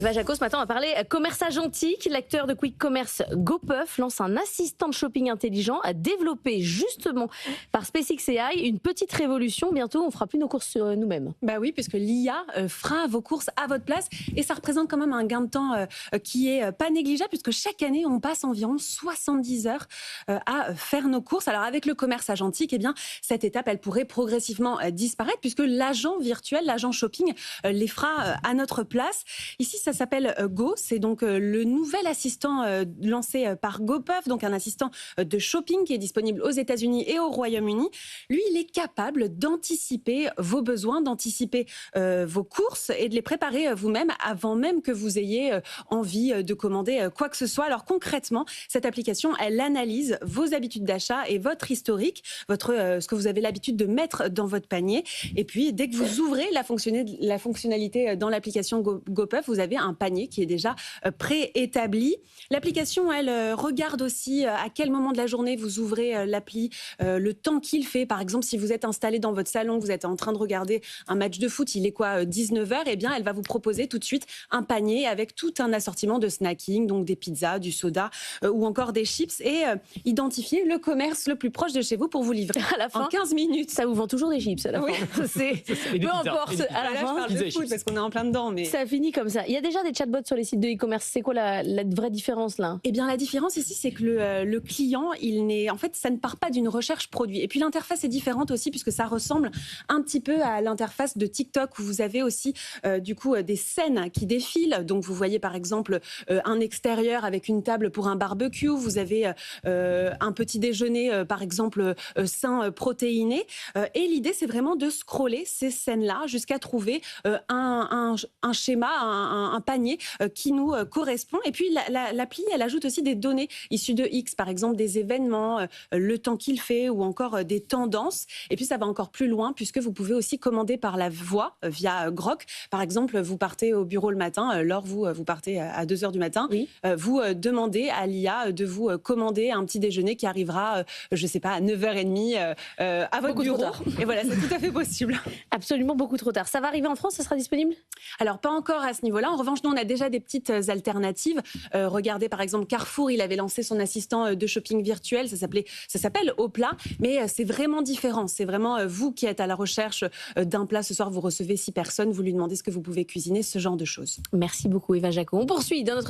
Jaco, ce matin, on va parler commerce agentique. L'acteur de quick commerce GoPuff lance un assistant de shopping intelligent développé justement par SpaceX AI. Une petite révolution. Bientôt, on fera plus nos courses nous-mêmes. Bah oui, puisque l'IA fera vos courses à votre place et ça représente quand même un gain de temps qui est pas négligeable puisque chaque année, on passe environ 70 heures à faire nos courses. Alors avec le commerce agentique, eh bien, cette étape, elle pourrait progressivement disparaître puisque l'agent virtuel, l'agent shopping les fera à notre place. Ici, ça s'appelle Go. C'est donc le nouvel assistant lancé par GoPuff, donc un assistant de shopping qui est disponible aux États-Unis et au Royaume-Uni. Lui, il est capable d'anticiper vos besoins, d'anticiper vos courses et de les préparer vous-même avant même que vous ayez envie de commander quoi que ce soit. Alors concrètement, cette application, elle analyse vos habitudes d'achat et votre historique, ce que vous avez l'habitude de mettre dans votre panier. Et puis, dès que vous ouvrez la fonctionnalité dans l'application GoPuff, vous avez un panier qui est déjà préétabli. L'application, elle regarde aussi à quel moment de la journée vous ouvrez l'appli, le temps qu'il fait. Par exemple, si vous êtes installé dans votre salon, vous êtes en train de regarder un match de foot, il est quoi, 19h, eh bien, elle va vous proposer tout de suite un panier avec tout un assortiment de snacking, donc des pizzas, du soda ou encore des chips et identifier le commerce le plus proche de chez vous pour vous livrer À la fin, en 15 minutes. ça vous vend toujours des chips à la Oui. fin. Peu importe. À la Là, je fin, parle de foot parce qu'on est en plein dedans. Mais... ça finit comme ça. Il y a déjà des chatbots sur les sites de e-commerce. C'est quoi la vraie différence là? Eh bien, la différence ici, c'est que le client, en fait, ça ne part pas d'une recherche produit. Et puis, l'interface est différente aussi, puisque ça ressemble un petit peu à l'interface de TikTok, où vous avez aussi, des scènes qui défilent. Donc, vous voyez, par exemple, un extérieur avec une table pour un barbecue. Vous avez un petit déjeuner, par exemple, sain, protéiné. Et l'idée, c'est vraiment de scroller ces scènes-là jusqu'à trouver un schéma, un panier qui nous correspond. Et puis, l'appli, elle ajoute aussi des données issues de X, par exemple des événements, le temps qu'il fait ou encore des tendances. Et puis, ça va encore plus loin puisque vous pouvez aussi commander par la voix via Grok. Par exemple, vous partez au bureau le matin, Laure, vous partez à 2h du matin. Oui. Vous demandez à l'IA de vous commander un petit déjeuner qui arrivera, je ne sais pas, à 9h30 à votre Beaucoup trop bureau. tard. Et voilà, c'est tout à fait possible. Absolument beaucoup trop tard. Ça va arriver en France, ça sera disponible? Alors, pas encore à ce niveau-là. En revanche, nous, on a déjà des petites alternatives. Regardez, par exemple, Carrefour, il avait lancé son assistant de shopping virtuel. Ça s'appelle Au plat, mais c'est vraiment différent. C'est vraiment vous qui êtes à la recherche d'un plat. Ce soir, vous recevez 6 personnes. Vous lui demandez ce que vous pouvez cuisiner, ce genre de choses. Merci beaucoup, Eva Jaco. On poursuit dans notre